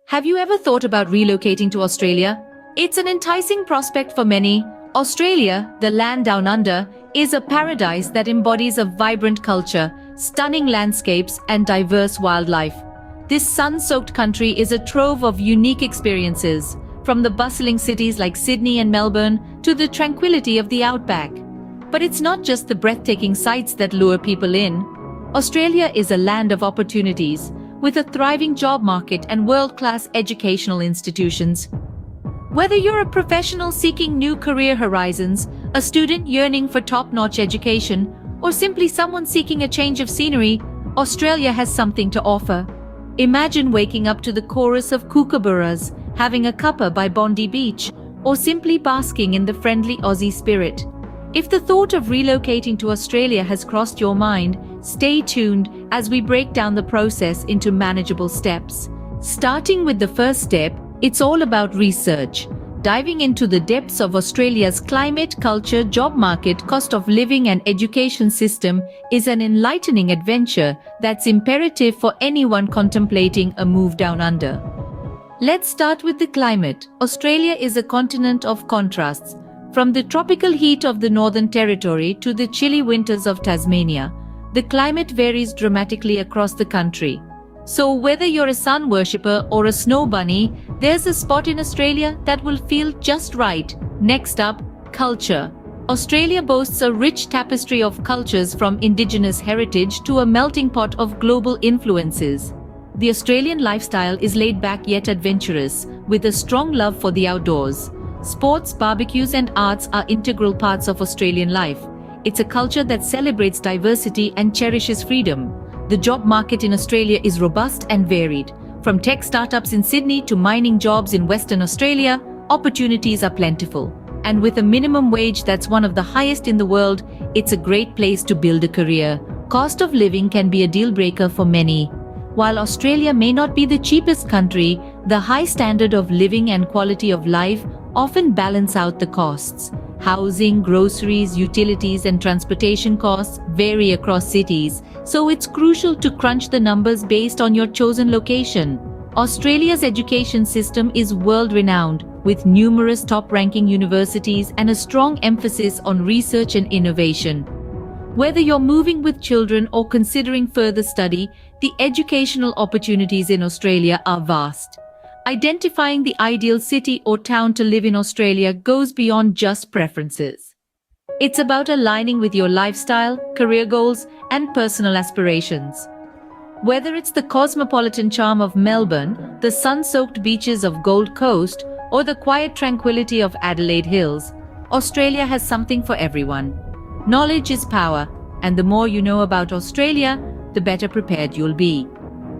Have you ever thought about relocating to Australia? It's an enticing prospect for many. Australia, the land down under, is a paradise that embodies a vibrant culture, stunning landscapes, and diverse wildlife. This sun-soaked country is a trove of unique experiences, from the bustling cities like Sydney and Melbourne to the tranquility of the outback. But it's not just the breathtaking sights that lure people in. Australia is a land of opportunities, with a thriving job market and world-class educational institutions. Whether you're a professional seeking new career horizons, a student yearning for top-notch education, or simply someone seeking a change of scenery, Australia has something to offer. Imagine waking up to the chorus of kookaburras, having a cuppa by Bondi Beach, or simply basking in the friendly Aussie spirit. If the thought of relocating to Australia has crossed your mind, stay tuned as we break down the process into manageable steps. Starting with the first step, it's all about research. Diving into the depths of Australia's climate, culture, job market, cost of living and education system is an enlightening adventure that's imperative for anyone contemplating a move down under. Let's start with the climate. Australia is a continent of contrasts. From the tropical heat of the Northern Territory to the chilly winters of Tasmania, the climate varies dramatically across the country. So whether you're a sun worshipper or a snow bunny, there's a spot in Australia that will feel just right. Next up, culture. Australia boasts a rich tapestry of cultures, from indigenous heritage to a melting pot of global influences. The Australian lifestyle is laid back yet adventurous, with a strong love for the outdoors. Sports, barbecues and arts are integral parts of Australian life. It's a culture that celebrates diversity and cherishes freedom. The job market in Australia is robust and varied. From tech startups in Sydney to mining jobs in Western Australia, opportunities are plentiful. And with a minimum wage that's one of the highest in the world, it's a great place to build a career. Cost of living can be a deal breaker for many. While Australia may not be the cheapest country, the high standard of living and quality of life often balance out the costs. Housing, groceries, utilities and transportation costs vary across cities, so it's crucial to crunch the numbers based on your chosen location. Australia's education system is world-renowned, with numerous top-ranking universities and a strong emphasis on research and innovation. Whether you're moving with children or considering further study, the educational opportunities in Australia are vast. Identifying the ideal city or town to live in Australia goes beyond just preferences. It's about aligning with your lifestyle, career goals, and personal aspirations. Whether it's the cosmopolitan charm of Melbourne, the sun-soaked beaches of Gold Coast, or the quiet tranquility of Adelaide Hills, Australia has something for everyone. Knowledge is power, and the more you know about Australia, the better prepared you'll be.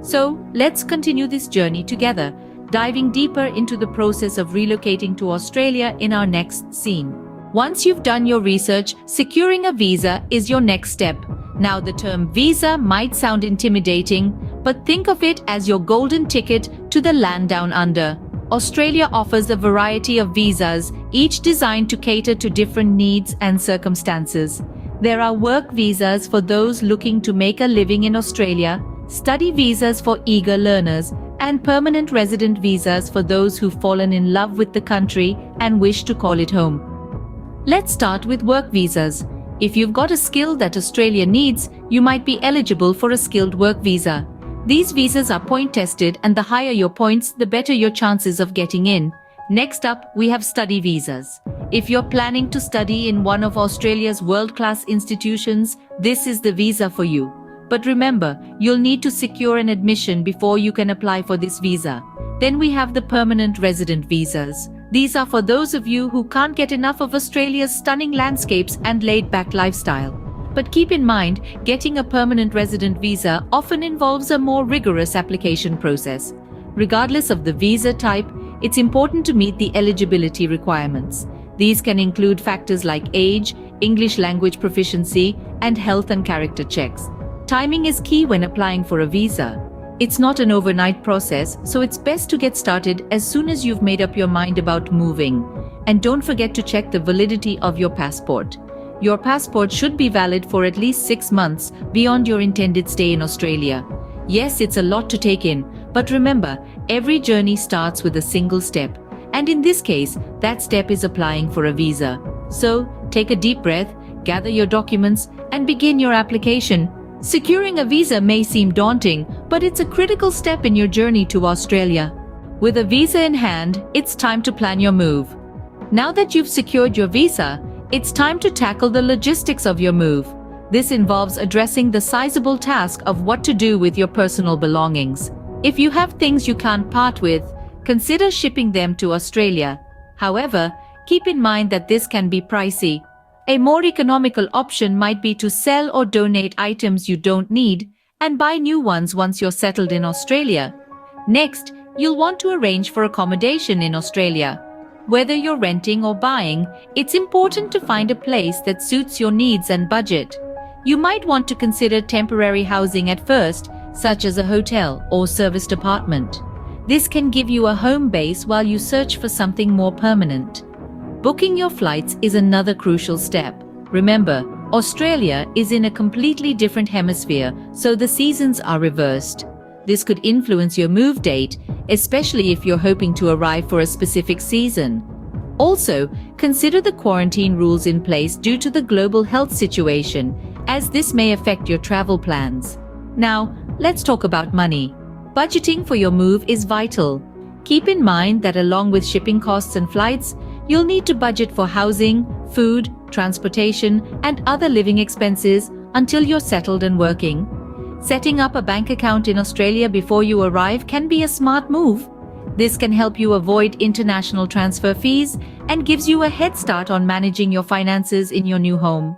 So, let's continue this journey together, diving deeper into the process of relocating to Australia in our next scene. Once you've done your research, securing a visa is your next step. Now, the term visa might sound intimidating, but think of it as your golden ticket to the land down under. Australia offers a variety of visas, each designed to cater to different needs and circumstances. There are work visas for those looking to make a living in Australia, study visas for eager learners, and permanent resident visas for those who've fallen in love with the country and wish to call it home. Let's start with work visas. If you've got a skill that Australia needs, you might be eligible for a skilled work visa. These visas are point-tested, and the higher your points, the better your chances of getting in. Next up, we have study visas. If you're planning to study in one of Australia's world-class institutions, this is the visa for you. But remember, you'll need to secure an admission before you can apply for this visa. Then we have the permanent resident visas. These are for those of you who can't get enough of Australia's stunning landscapes and laid-back lifestyle. But keep in mind, getting a permanent resident visa often involves a more rigorous application process. Regardless of the visa type, it's important to meet the eligibility requirements. These can include factors like age, English language proficiency, and health and character checks. Timing is key when applying for a visa. It's not an overnight process, so it's best to get started as soon as you've made up your mind about moving. And don't forget to check the validity of your passport. Your passport should be valid for at least 6 months beyond your intended stay in Australia. Yes, it's a lot to take in, but remember, Every journey starts with a single step, and in this case, that step is applying for a visa. So, take a deep breath, gather your documents, and begin your application. Securing a visa may seem daunting, but it's a critical step in your journey to Australia. With a visa in hand, it's time to plan your move. Now that you've secured your visa, it's time to tackle the logistics of your move. This involves addressing the sizable task of what to do with your personal belongings. If you have things you can't part with, consider shipping them to Australia. However, keep in mind that this can be pricey. A more economical option might be to sell or donate items you don't need and buy new ones once you're settled in Australia. Next, you'll want to arrange for accommodation in Australia. Whether you're renting or buying, it's important to find a place that suits your needs and budget. You might want to consider temporary housing at first, such as a hotel or serviced apartment. This can give you a home base while you search for something more permanent. Booking your flights is another crucial step. Remember, Australia is in a completely different hemisphere, so the seasons are reversed. This could influence your move date, especially if you're hoping to arrive for a specific season. Also, consider the quarantine rules in place due to the global health situation, as this may affect your travel plans. Now, let's talk about money. Budgeting for your move is vital. Keep in mind that along with shipping costs and flights, you'll need to budget for housing, food, transportation, and other living expenses until you're settled and working. Setting up a bank account in Australia before you arrive can be a smart move. This can help you avoid international transfer fees and gives you a head start on managing your finances in your new home.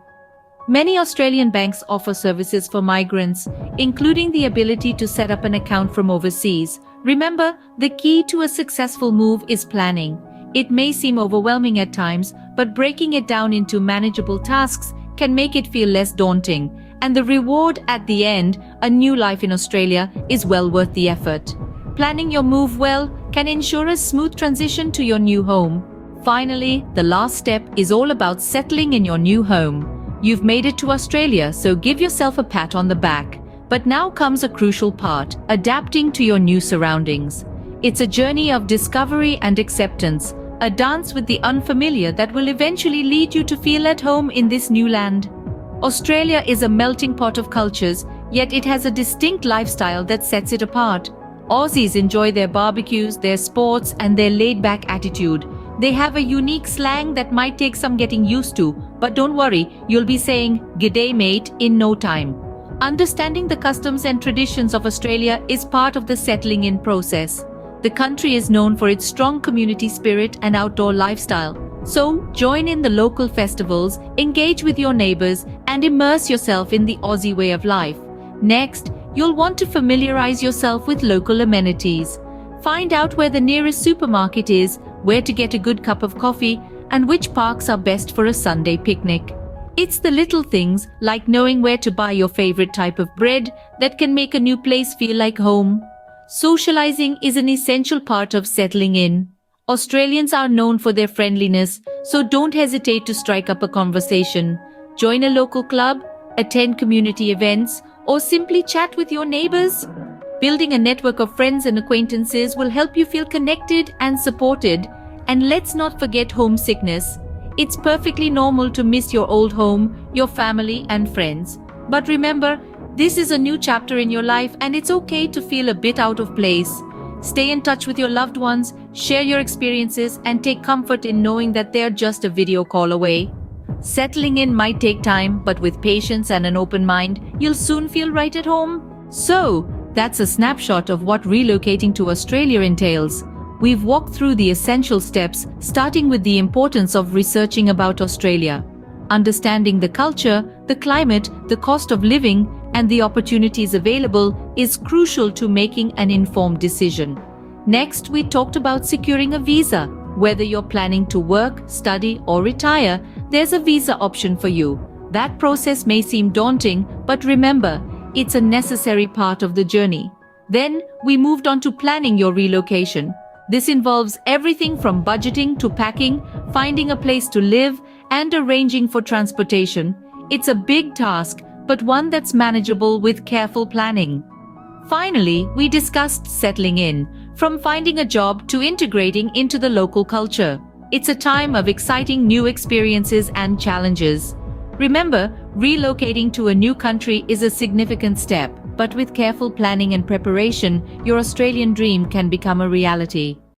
Many Australian banks offer services for migrants, including the ability to set up an account from overseas. Remember, the key to a successful move is planning. It may seem overwhelming at times, but breaking it down into manageable tasks can make it feel less daunting. And the reward at the end, a new life in Australia, is well worth the effort. Planning your move well can ensure a smooth transition to your new home. Finally, the last step is all about settling in your new home. You've made it to Australia, so give yourself a pat on the back. But now comes a crucial part, adapting to your new surroundings. It's a journey of discovery and acceptance, a dance with the unfamiliar that will eventually lead you to feel at home in this new land. Australia is a melting pot of cultures, yet it has a distinct lifestyle that sets it apart. Aussies enjoy their barbecues, their sports, and their laid-back attitude. They have a unique slang that might take some getting used to, but don't worry, you'll be saying "G'day mate" in no time. Understanding the customs and traditions of Australia is part of the settling in process. The country is known for its strong community spirit and outdoor lifestyle. So, join in the local festivals, engage with your neighbors, and immerse yourself in the Aussie way of life. Next, you'll want to familiarize yourself with local amenities. Find out where the nearest supermarket is, where to get a good cup of coffee, and which parks are best for a Sunday picnic. It's the little things, like knowing where to buy your favorite type of bread, that can make a new place feel like home. Socializing is an essential part of settling in. Australians are known for their friendliness, so don't hesitate to strike up a conversation. Join a local club, attend community events, or simply chat with your neighbors. Building a network of friends and acquaintances will help you feel connected and supported. And let's not forget homesickness. It's perfectly normal to miss your old home, your family, and friends. But remember, this is a new chapter in your life, and it's okay to feel a bit out of place. Stay in touch with your loved ones, share your experiences, and take comfort in knowing that they're just a video call away. Settling in might take time, but with patience and an open mind, you'll soon feel right at home. So, that's a snapshot of what relocating to Australia entails. We've walked through the essential steps, starting with the importance of researching about Australia. Understanding the culture, the climate, the cost of living, and the opportunities available is crucial to making an informed decision. Next, we talked about securing a visa. Whether you're planning to work, study, or retire, there's a visa option for you. That process may seem daunting, but remember, it's a necessary part of the journey. Then, we moved on to planning your relocation. This involves everything from budgeting to packing, finding a place to live, and arranging for transportation. It's a big task, but one that's manageable with careful planning. Finally, we discussed settling in. from finding a job to integrating into the local culture. It's a time of exciting new experiences and challenges. Remember, relocating to a new country is a significant step, but with careful planning and preparation, your Australian dream can become a reality.